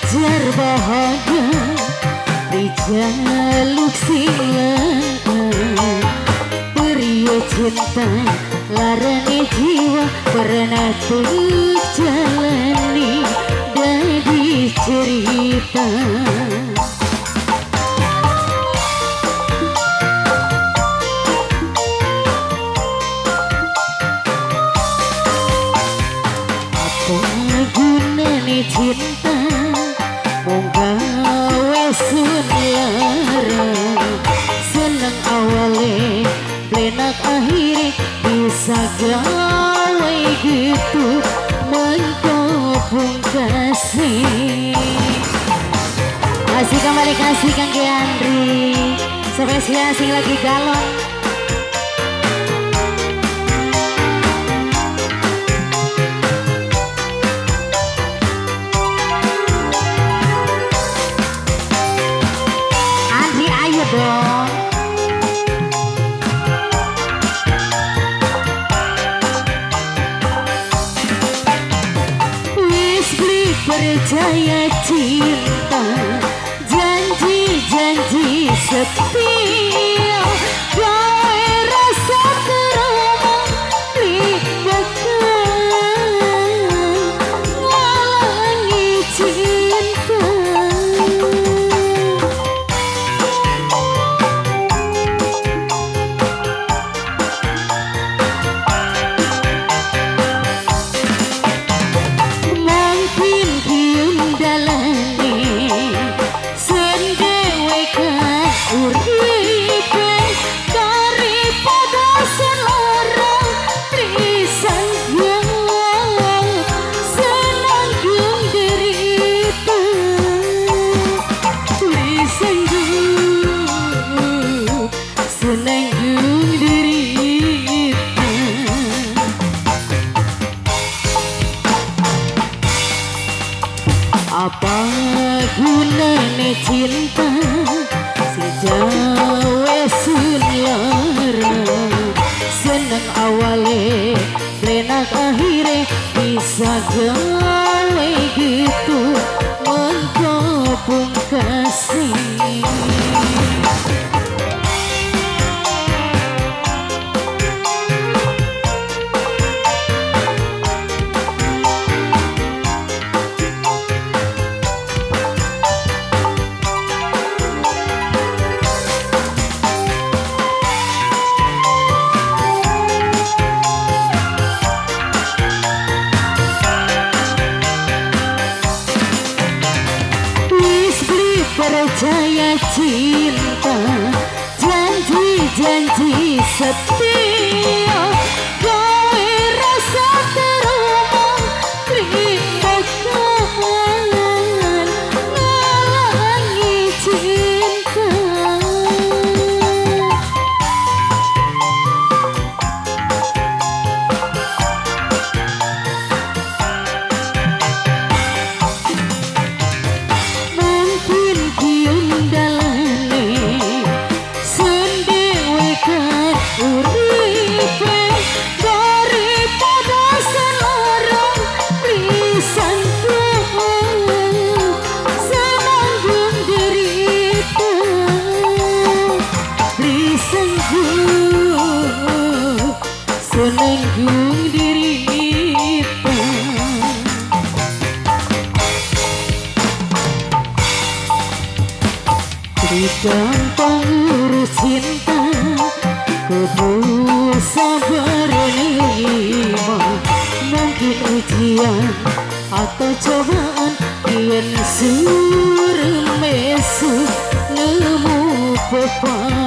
Ujar bahagia dijaluk siang, pria cinta larani jiwa pernah terjalani dari cerita. Apa gunane cinta gawe sun lara, seneng awale plenak akhirnya bisa gawe gitu mengkopung kasih. Kasih kembali kasih Kang Giandri, spesial sing lagi galon. Dong. Wis beli percaya cinta, janji-janji setia, gawe rasa terima libatkan ngalangi cinta. Apa gunane cinta si jawe sun lara, seneng awale plenak akhirnya bisa gawe gitu mengkopung kasih. Percaya cinta, janji-janji setia, gawe rasa terima libatkan ngalangi cinta. Senenggung derita, gampang urus cinta, kudu sabar nerima. Mungkin ujian atau cobaan yang surmesu nemu pepan.